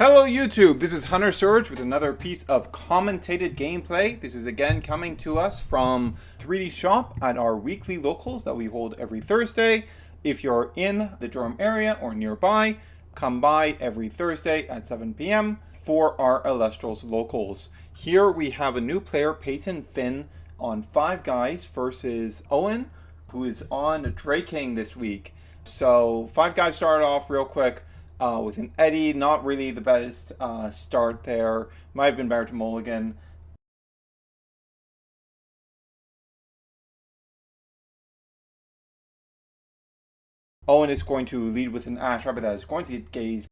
Hello YouTube, this is Hunter Surge with another piece of commentated gameplay. This is again coming to us from 3D Shoppe at our weekly locals that we hold every Thursday. If you're in the Durham area or nearby, come by every Thursday at 7 p.m. for our Elestrals locals. Here we have a new player, Peyton Finn, on Five Guys versus Owen, who is on Drakking this week. So Five Guys started off real quick. With an Eddie, not really the best start there. Might have been better to mulligan. Owen is going to lead with an Ash Rabbit that is going to get Gaze.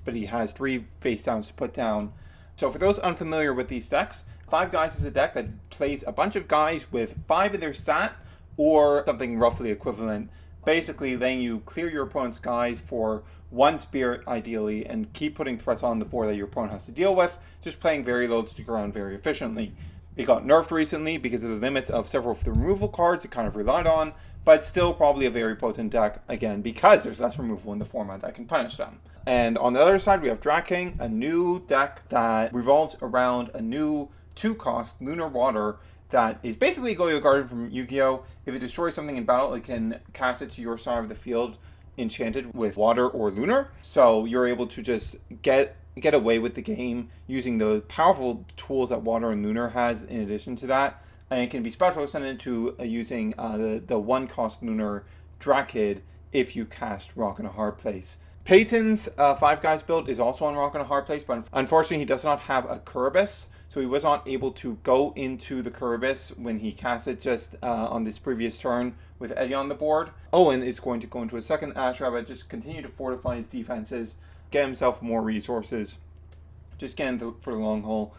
But he has 3 face downs to put down. So for those unfamiliar with these decks, Five Guys is a deck that plays a bunch of guys with 5 in their stat or something roughly equivalent, basically letting you clear your opponent's guys for 1 spirit ideally and keep putting threats on the board that your opponent has to deal with, just playing very low to the ground very efficiently. It got nerfed recently because of the limits of several of the removal cards it kind of relied on, but still probably a very potent deck, again, because there's less removal in the format that can punish them. And on the other side, we have Drakking, a new deck that revolves around a new 2-cost Lunar Water that is basically Go-Yo Garden from Yu-Gi-Oh! If it destroys something in battle, it can cast it to your side of the field enchanted with water or lunar. So you're able to just get away with the game using the powerful tools that water and lunar has in addition to that. And it can be special extended to using the 1-cost lunar Drakid if you cast Rock in a Hard Place. Peyton's Five Guys build is also on Rock in a Hard Place, but unfortunately he does not have a Kerberos, so he was not able to go into the Kerberos when he cast it just on this previous turn with Eddie on the board. Owen is going to go into a second Ash Rabbit, just continue to fortify his defenses, get himself more resources, just get in for the long haul.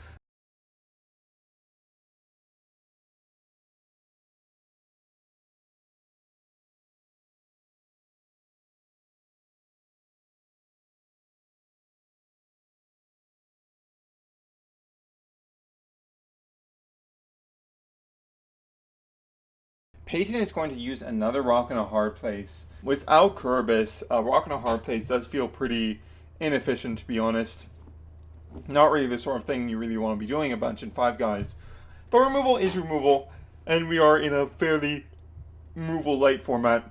Peyton is going to use another Rock in a Hard Place. Without Kerberos, Rock in a Hard Place does feel pretty inefficient, to be honest. Not really the sort of thing you really want to be doing a bunch in Five Guys. But removal is removal, and we are in a fairly removal light format.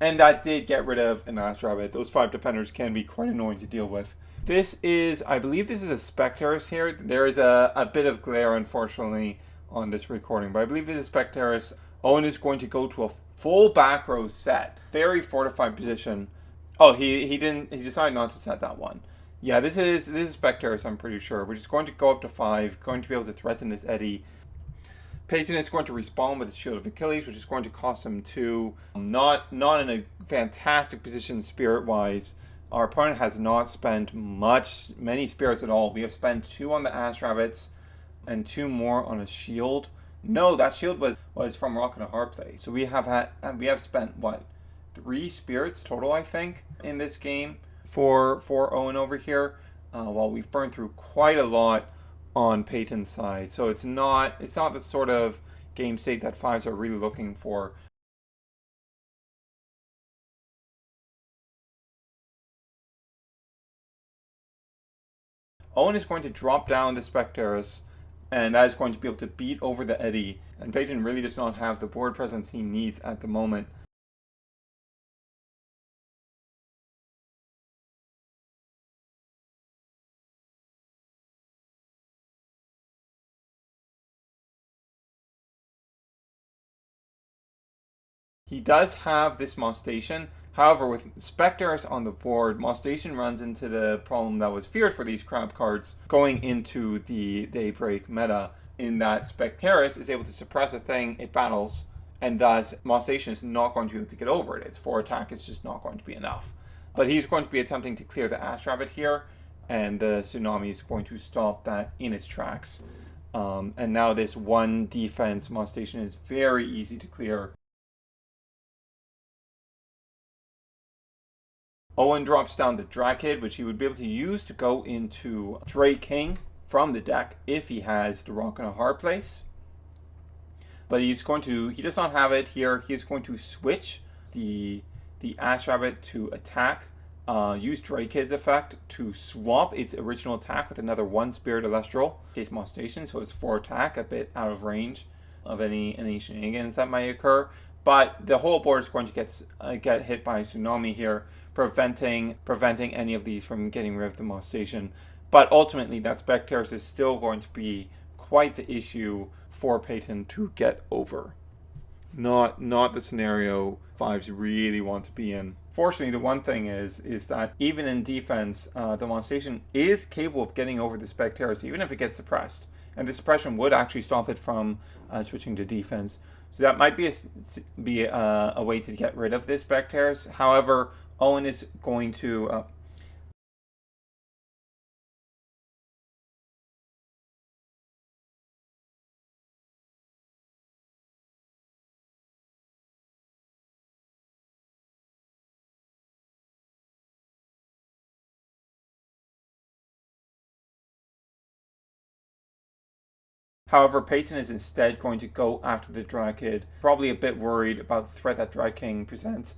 And that did get rid of an Ash Rabbit. Those 5 defenders can be quite annoying to deal with. This is, I believe this is a Specterus here. There is a bit of glare, unfortunately, on this recording, but I believe this is Specterus. Owen is going to go to a full back row set. Very fortified position. Oh, he decided not to set that one. Yeah, this is Specterus, I'm pretty sure, which is going to go up to 5, going to be able to threaten this Eddie. Peyton is going to respawn with his Shield of Achilles, which is going to cost him 2. Not in a fantastic position spirit-wise. Our opponent has not spent many spirits at all. We have spent 2 on the Ash Rabbits and 2 more on a shield. No, that shield was from Rock in a Hard Place. So we have spent what, 3 spirits total, I think, in this game for Owen over here. While we've burned through quite a lot on Peyton's side. So it's not the sort of game state that 5s are really looking for. Owen is going to drop down the Specterus, and that is going to be able to beat over the Eddie. And Peyton really does not have the board presence he needs at the moment. He does have this Moss Station. However, with Specterus on the board, Moss Station runs into the problem that was feared for these crab cards going into the Daybreak meta, in that Specterus is able to suppress a thing it battles, and thus Moss Station is not going to be able to get over it. Its 4 attack is just not going to be enough. But he's going to be attempting to clear the Ash Rabbit here, and the Tsunami is going to stop that in its tracks. And now this 1 defense Moss Station is very easy to clear. Owen drops down the Drakid, which he would be able to use to go into Drakking from the deck if he has the Rock in a Hard Place. but he does not have it here. He's going to switch the Ash Rabbit to attack, use Draking's effect to swap its original attack with another 1 Spirit Elestral, case Molestation, so it's 4 attack, a bit out of range of any shenanigans that might occur. But the whole board is going to get hit by a Tsunami here, preventing any of these from getting rid of the Molestation. But ultimately, that Specterus is still going to be quite the issue for Peyton to get over. Not the scenario fives really want to be in. Fortunately, the one thing is that even in defense, the Molestation is capable of getting over the Specterus, even if it gets suppressed. And the suppression would actually stop it from switching to defense. So that might be a way to get rid of this Specterus. However, Owen is going to... However, Peyton is instead going to go after the Drakid, probably a bit worried about the threat that Drakking presents.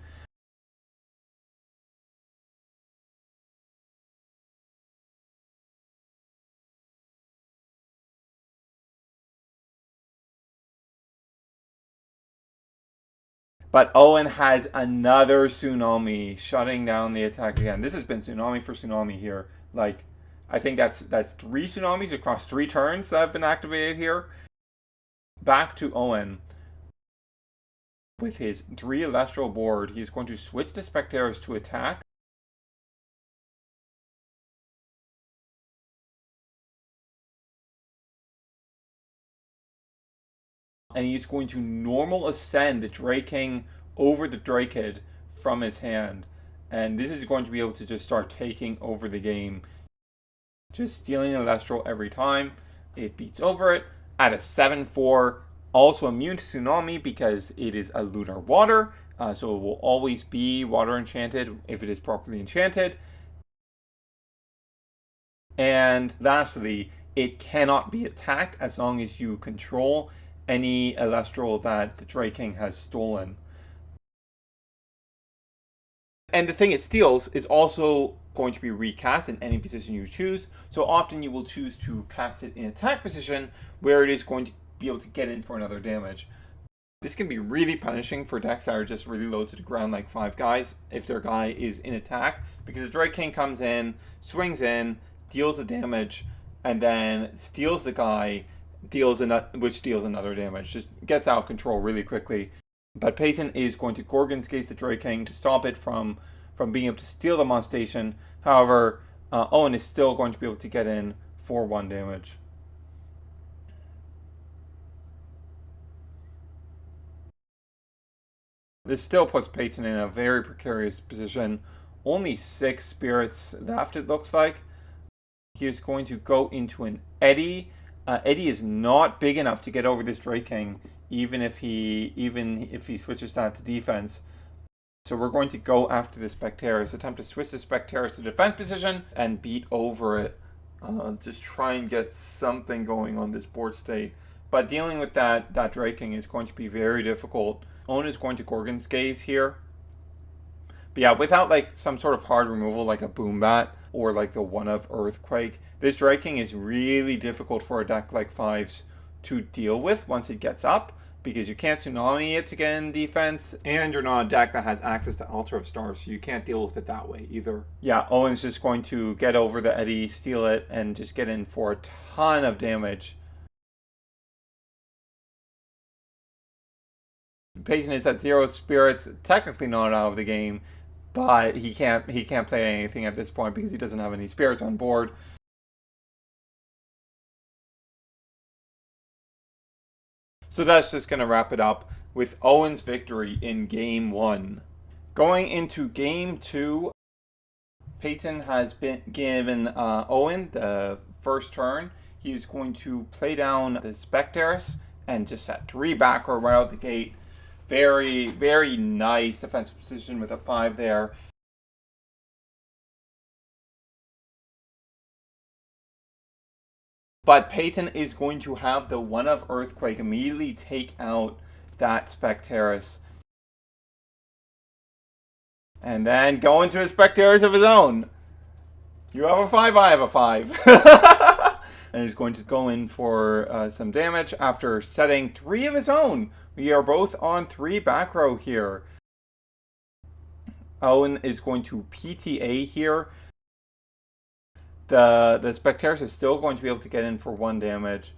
But Owen has another Tsunami shutting down the attack again. This has been Tsunami for Tsunami here. Like, I think that's 3 Tsunamis across 3 turns that have been activated here. Back to Owen. With his 3 Elestral board, he's going to switch the Specterus to attack. And he's going to normal ascend the Drakking over the Drakid from his hand. And this is going to be able to just start taking over the game. Just stealing an Elestral every time. It beats over it at a 7-4. Also immune to Tsunami because it is a lunar water. So it will always be water enchanted if it is properly enchanted. And lastly, it cannot be attacked as long as you control any Elestral that the Drakking has stolen. And the thing it steals is also going to be recast in any position you choose. So often you will choose to cast it in attack position where it is going to be able to get in for another damage. This can be really punishing for decks that are just really low to the ground like 5 guys if their guy is in attack, because the Drakking comes in, swings in, deals the damage, and then steals the guy, which deals another damage. Just gets out of control really quickly. But Peyton is going to Gorgon's Gaze the Drakking to stop it from being able to steal the Molestation. However, Owen is still going to be able to get in for 1 damage. This still puts Peyton in a very precarious position. Only 6 spirits left, it looks like. He is going to go into an Eddy. Eddy is not big enough to get over this Drakking, even if he switches that to defense. So we're going to go after the Specterus, attempt to switch the Specterus to defense position and beat over it. Just try and get something going on this board state. But dealing with that Drakking is going to be very difficult. Owen is going to Gorgon's Gaze here. But yeah, without like some sort of hard removal like a Boombat or like the one of Earthquake, this Drakking is really difficult for a deck like 5s to deal with once it gets up, because you can't Tsunami it to get in defense, and you're not a deck that has access to Altar of Stars, so you can't deal with it that way either. Yeah, Owen's just going to get over the Eddy, steal it, and just get in for a ton of damage. Peyton is at 0 spirits, technically not out of the game, but he can't play anything at this point because he doesn't have any spirits on board. So that's just going to wrap it up with Owen's victory in Game 1. Going into Game 2, Peyton has been given Owen the first turn. He is going to play down the Specterus and just set 3 backward right out the gate. Very, very nice defensive position with a 5 there. But Peyton is going to have the One of Earthquake immediately take out that Specteris. And then go into a Specteris of his own. You have a 5, I have a 5. And he's going to go in for some damage after setting 3 of his own. We are both on 3 back row here. Owen is going to PTA here. The Specteris is still going to be able to get in for 1 damage.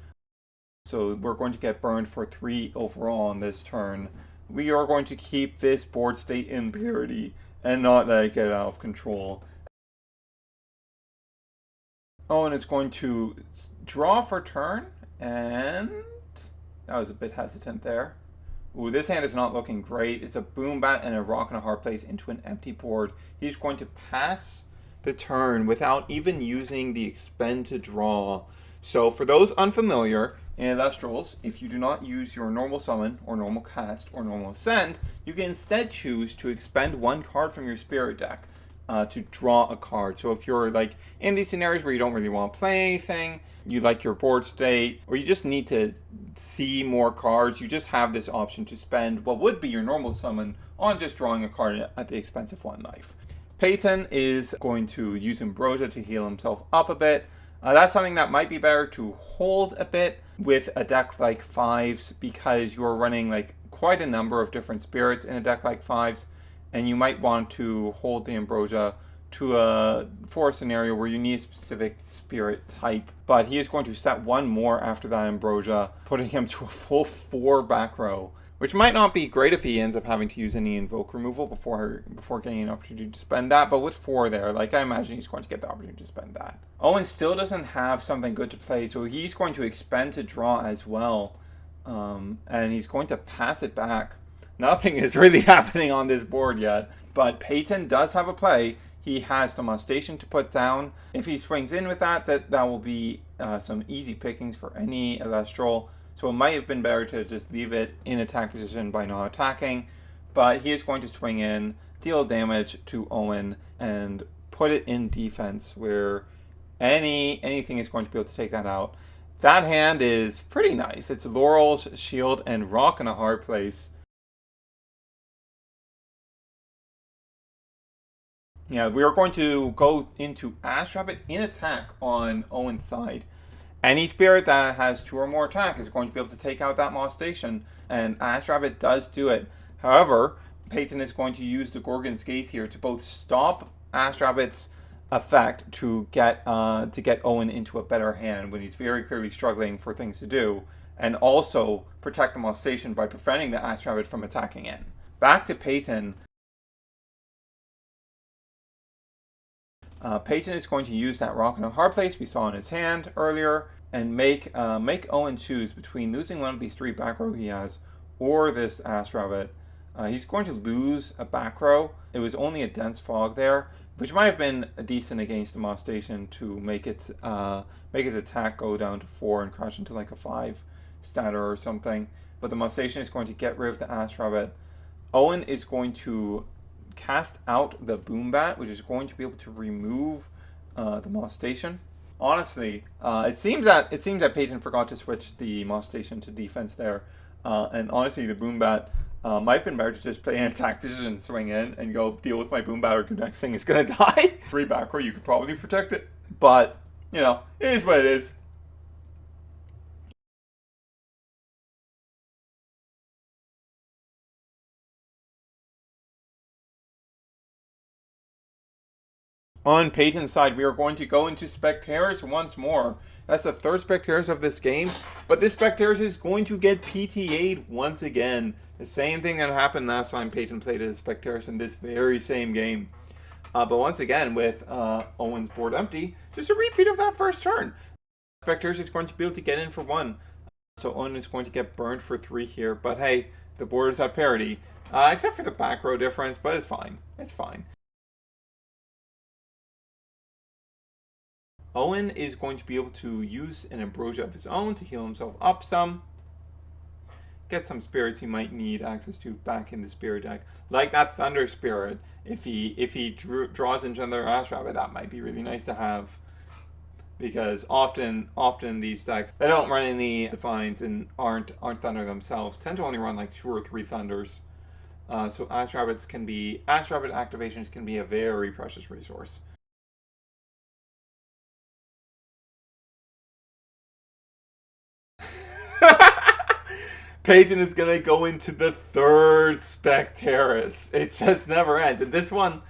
So we're going to get burned for 3 overall on this turn. We are going to keep this board state in parity and not let it get out of control. Owen is going to draw for turn, and that was a bit hesitant there. Ooh, this hand is not looking great. It's a Boom Bat and a Rock and a Hard Place into an empty board. He's going to pass the turn without even using the expend to draw. So for those unfamiliar, in Elestrals, if you do not use your normal summon, or normal cast, or normal ascend, you can instead choose to expend 1 card from your spirit deck to draw a card. So if you're like in these scenarios where you don't really want to play anything, you like your board state, or you just need to see more cards, you just have this option to spend what would be your normal summon on just drawing a card at the expense of 1 life. Peyton is going to use Ambrosia to heal himself up a bit. That's something that might be better to hold a bit with a deck like 5s, because you're running like quite a number of different spirits in a deck like 5s, and you might want to hold the Ambrosia for a scenario where you need a specific spirit type. But he is going to set 1 more after that Ambrosia, putting him to a full 4 back row, which might not be great if he ends up having to use any invoke removal before getting an opportunity to spend that. But with 4 there, like, I imagine he's going to get the opportunity to spend that. Owen still doesn't have something good to play, so he's going to expend to draw as well, and he's going to pass it back. Nothing is really happening on this board yet, but Peyton does have a play. He has the Molestation to put down. If he swings in with that will be some easy pickings for any Elestral. So it might have been better to just leave it in attack position by not attacking. But he is going to swing in, deal damage to Owen, and put it in defense where anything is going to be able to take that out. That hand is pretty nice. It's Laurel's Shield and Rock in a Hard Place. Yeah, we are going to go into Ash Rabbit in attack on Owen's side. Any spirit that has 2 or more attack is going to be able to take out that Molestation, and Ash Rabbit does do it. However, Peyton is going to use the Gorgon's Gaze here to both stop Ash Rabbit's effect to get Owen into a better hand when he's very clearly struggling for things to do, and also protect the Molestation by preventing the Ash Rabbit from attacking in. Back to Peyton. Peyton is going to use that Rock in a Hard Place we saw in his hand earlier, and make Owen choose between losing one of these 3 back row he has, or this Ash Rabbit. He's going to lose a back row. It was only a Dense Fog there, which might have been decent against the Molestation to make its attack go down to 4 and crash into like a 5 statter or something. But the Molestation is going to get rid of the Ash Rabbit. Owen is going to cast out the Boom Bat, which is going to be able to remove the Molestation. Honestly, it seems that Peyton forgot to switch the Molestation to defense there, and honestly, the Boom Bat might have been better to just play an attack position, swing in, and go deal with my Boom Bat, or your next thing is gonna die. 3 back row, you could probably protect it, but you know, it is what it is. On Peyton's side, we are going to go into Specteris once more. That's the 3rd Specteris of this game, but this Specteris is going to get PTA'd once again. The same thing that happened last time Peyton played as Specteris in this very same game. But once again, with Owen's board empty, just a repeat of that first turn. Specteris is going to be able to get in for 1. So Owen is going to get burned for 3 here, but hey, the board is at parity. Except for the back row difference, but it's fine. It's fine. Owen is going to be able to use an Ambrosia of his own to heal himself up some. Get some spirits he might need access to back in the spirit deck. Like that Thunder Spirit. If he draws into another Ash Rabbit, that might be really nice to have. because often these decks that don't run any Defines and aren't Thunder themselves tend to only run like 2 or 3 Thunders. So Ash Rabbit activations can be a very precious resource. Peyton is gonna go into the 3rd Specterus. It just never ends. And this one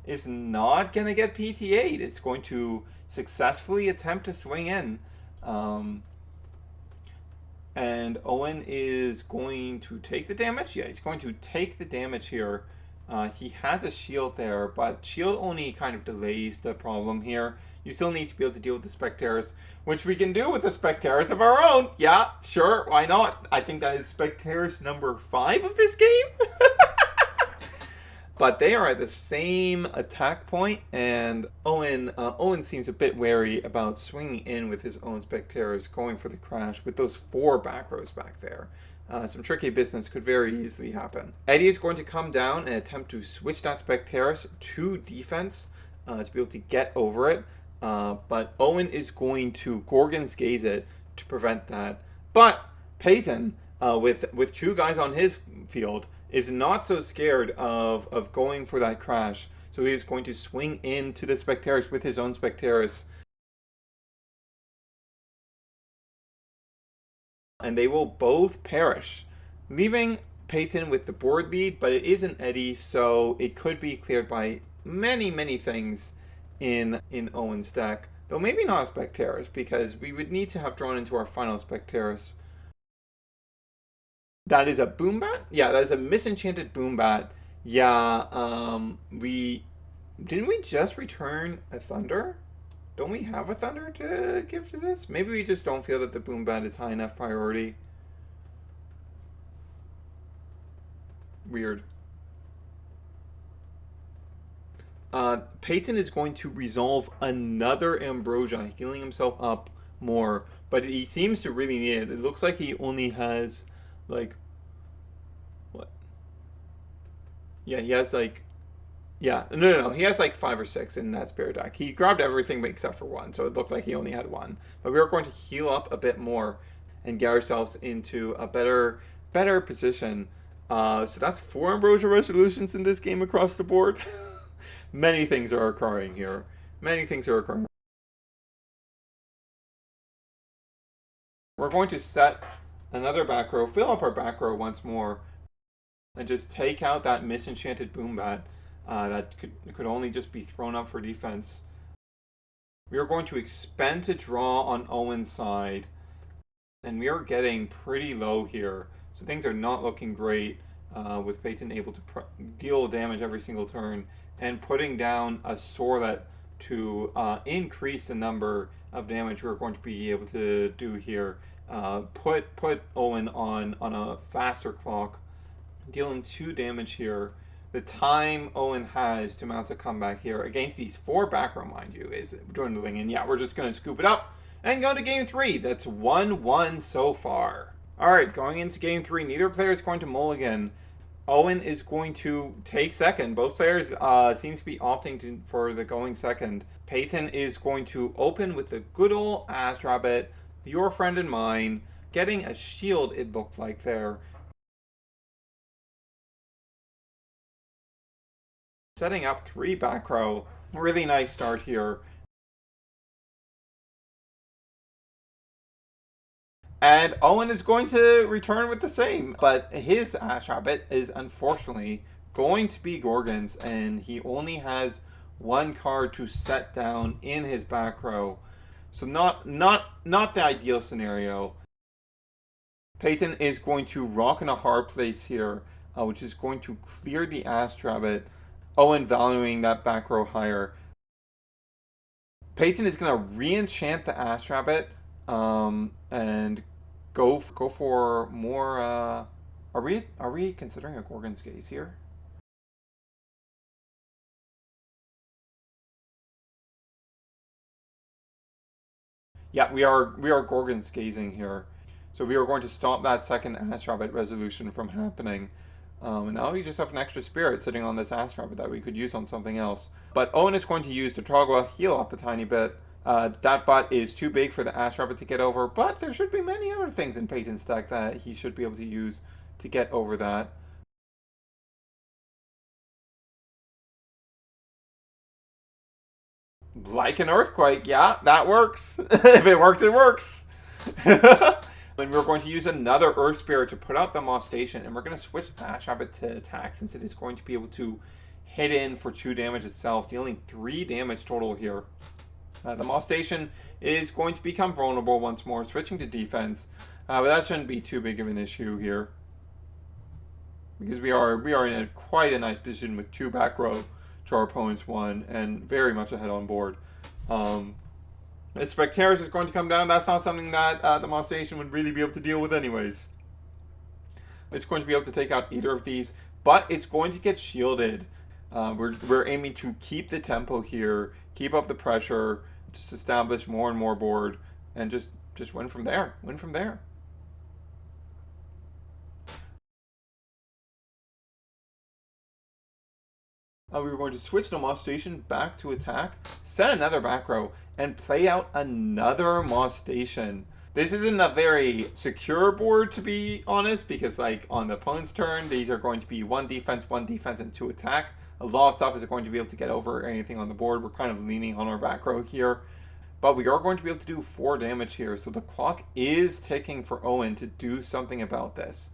is not gonna get PTA'd. It's going to successfully attempt to swing in. And Owen is going to take the damage. Yeah, he's going to take the damage here. He has a shield there, but shield only kind of delays the problem here. You still need to be able to deal with the Specterus, which we can do with the Specterus of our own. Yeah, sure, why not? I think that is Specterus number 5 of this game. But they are at the same attack point, and Owen seems a bit wary about swinging in with his own Specterus, going for the crash with those 4 back rows back there. Some tricky business could very easily happen. Eddie is going to come down and attempt to switch that Specterus to defense to be able to get over it. But Owen is going to Gorgon's Gaze it to prevent that. But Peyton, with 2 guys on his field, is not so scared of going for that crash. So he is going to swing into the Specterus with his own Specterus. And they will both perish, leaving Peyton with the board lead, but it isn't Eddie, so it could be cleared by many things in Owen's deck. Though maybe not a Specterus, because we would need to have drawn into our final Specterus. That is a Boombat? Yeah, that is a Misenchanted Boombat. Yeah, didn't we just return a Thunder? Don't we have a Thunder to give to this? Maybe we just don't feel that the Boombat is high enough priority. Weird. Peyton is going to resolve another Ambrosia, healing himself up more. But he seems to really need it. It looks like he only has, like, what? Yeah, he has, like, yeah, no. He has, like, 5 or 6 in that Spirit deck. He grabbed everything except for 1, so it looked like he only had 1. But we are going to heal up a bit more and get ourselves into a better position. So that's 4 Ambrosia resolutions in this game across the board. Many things are occurring here. Many things are occurring. We're going to set another back row, fill up our back row once more, and just take out that Misenchanted Boombat that could only just be thrown up for defense. We are going to expend to draw on Owen's side, and we are getting pretty low here. So things are not looking great with Peyton able to deal damage every single turn and putting down a Sorlet to increase the number of damage we're going to be able to do here. Put Owen on a faster clock, dealing 2 damage here. The time Owen has to mount a comeback here against these 4 back row, mind you, is dwindling. And yeah, we're just going to scoop it up and go to game 3. That's 1-1 so far. Alright, going into game 3, neither player is going to mulligan. Owen is going to take second. Both players seem to be opting for the going second. Peyton is going to open with the good old Ash Rabbit, your friend and mine, getting a shield, it looked like there. Setting up 3 back row. Really nice start here. And Owen is going to return with the same, but his Ash Rabbit is unfortunately going to be Gorgon's, and he only has 1 card to set down in his back row. So not the ideal scenario. Peyton is going to rock in a hard place here, which is going to clear the Ash Rabbit. Owen valuing that back row higher. Peyton is going to re-enchant the Ash Rabbit and go for more. Are we considering a Gorgon's Gaze here? Yeah, we are Gorgon's Gazing here. So we are going to stop that second Ash Rabbit resolution from happening. And now we just have an extra spirit sitting on this Ash Rabbit that we could use on something else. But Owen is going to use the Trogwa, heal up a tiny bit, That bot is too big for the Ash Rabbit to get over, but there should be many other things in Peyton's deck that he should be able to use to get over that. Like an Earthquake, yeah, that works. If it works, it works. And we're going to use another Earth Spirit to put out the Moss Station, and we're going to switch Ash Rabbit to attack since it is going to be able to hit in for 2 damage itself, dealing 3 damage total here. The Moss Station is going to become vulnerable once more, switching to defense, but that shouldn't be too big of an issue here, because we are in quite a nice position with 2 back row to our opponent's 1, and very much ahead on board. If Spectaris is going to come down, that's not something that the Moss Station would really be able to deal with anyways. It's going to be able to take out either of these, but it's going to get shielded. We're aiming to keep the tempo here, keep up the pressure, just establish more and more board, and just win from there. Win from there. We were going to switch the Moss Station back to attack, set another back row, and play out another Moss Station. This isn't a very secure board, to be honest, because like on the opponent's turn, these are going to be 1 defense, and 2 attack. A lot of stuff isn't going to be able to get over anything on the board. We're kind of leaning on our back row here. But we are going to be able to do 4 damage here, so the clock is ticking for Owen to do something about this.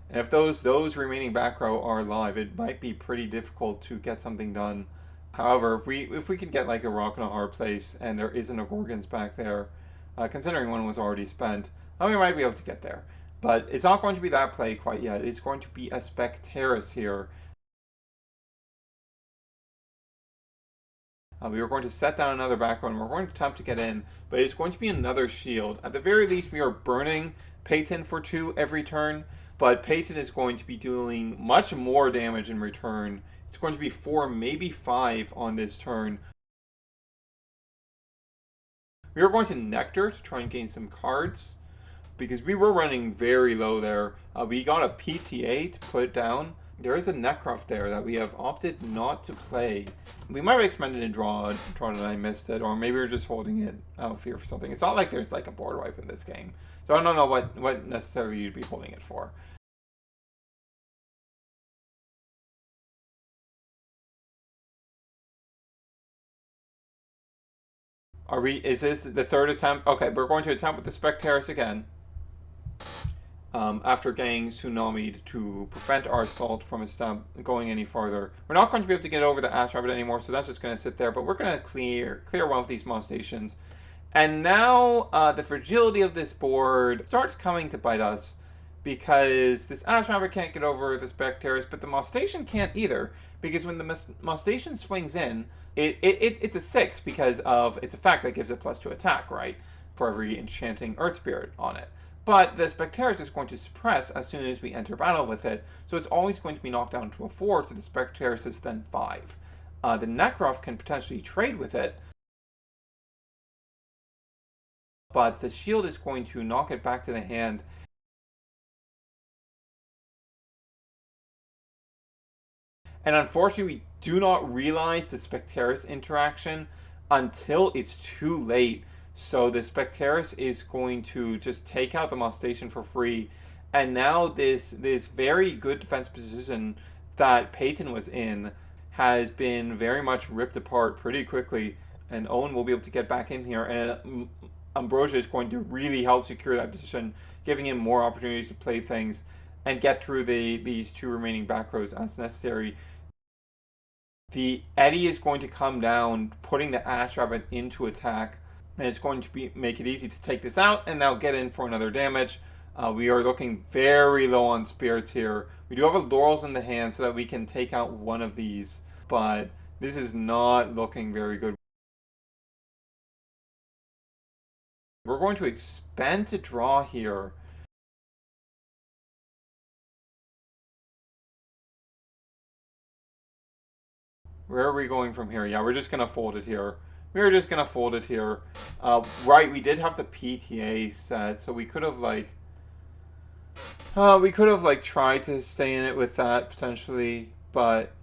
And if those remaining back row are alive, it might be pretty difficult to get something done. However, if we could get like a Rock and a Hard Place and there isn't a Gorgons back there, considering one was already spent, we might be able to get there. But it's not going to be that play quite yet. It's going to be a Spectaris here. We are going to set down another back row and we're going to attempt to get in, but it's going to be another shield. At the very least, we are burning Peyton for 2 every turn. But Peyton is going to be dealing much more damage in return. It's going to be 4, maybe 5 on this turn. We are going to Nectar to try and gain some cards, because we were running very low there. We got a PTA to put down. There is a Necroft there that we have opted not to play. We might have expended a draw and I missed it, or maybe we're just holding it out of fear for something. It's not like there's like a board wipe in this game. So I don't know what necessarily you'd be holding it for. Is this the 3rd attempt? Okay, we're going to attempt with the Spectaris again. After getting Tsunami'd to prevent our assault from going any farther. We're not going to be able to get over the Ash Rabbit anymore, so that's just going to sit there. But we're going to clear one of these Moss Stations. And now the fragility of this board starts coming to bite us, because this Ash Rabbit can't get over the Spectaris, but the Moss Station can't either, because when the Moss Station swings in, it's a 6 because of its effect that gives it +2 attack, right? For every enchanting Earth Spirit on it. But the Spectaris is going to suppress as soon as we enter battle with it, so it's always going to be knocked down to a 4 to the Spectaris' then 5. The Necroft can potentially trade with it, but the shield is going to knock it back to the hand. And unfortunately, we do not realize the Spectaris interaction until it's too late. So the Spectaris is going to just take out the Moss Station for free. And now this very good defense position that Peyton was in has been very much ripped apart pretty quickly. And Owen will be able to get back in here. And Ambrosia is going to really help secure that position, giving him more opportunities to play things and get through these 2 remaining back rows as necessary. The Eddy is going to come down, putting the Ash Rabbit into attack, and it's going to make it easy to take this out and now get in for another damage. We are looking very low on spirits here. We do have a Laurels in the hand so that we can take out one of these, but this is not looking very good. We're going to expend to draw here. Where are we going from here? Yeah, we're just going to fold it here. We're just going to fold it here. Right, we did have the PTA set, so we could have, tried to stay in it with that, potentially. But,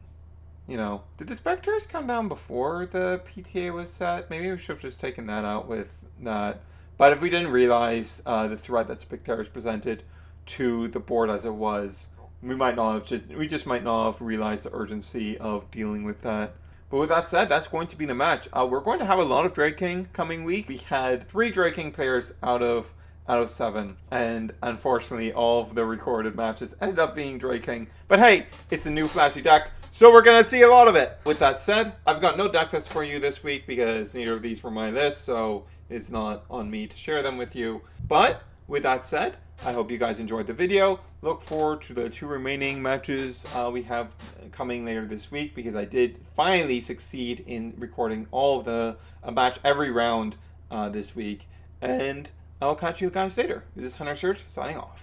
you know, did the Spectres come down before the PTA was set? Maybe we should have just taken that out with that. But if we didn't realize the threat that Spectres presented to the board as it was, we just might not have realized the urgency of dealing with that. But with that said, that's going to be the match. We're going to have a lot of Drakking coming week. We had 3 Drakking players out of 7, and unfortunately all of the recorded matches ended up being Drakking. But hey, it's a new flashy deck, so we're gonna see a lot of it. With that said, I've got no deck lists for you this week because neither of these were my list, so it's not on me to share them with you. But with that said, I hope you guys enjoyed the video. Look forward to the 2 remaining matches we have coming later this week, because I did finally succeed in recording all of the match every round this week. And I'll catch you guys later. This is Hunter Search signing off.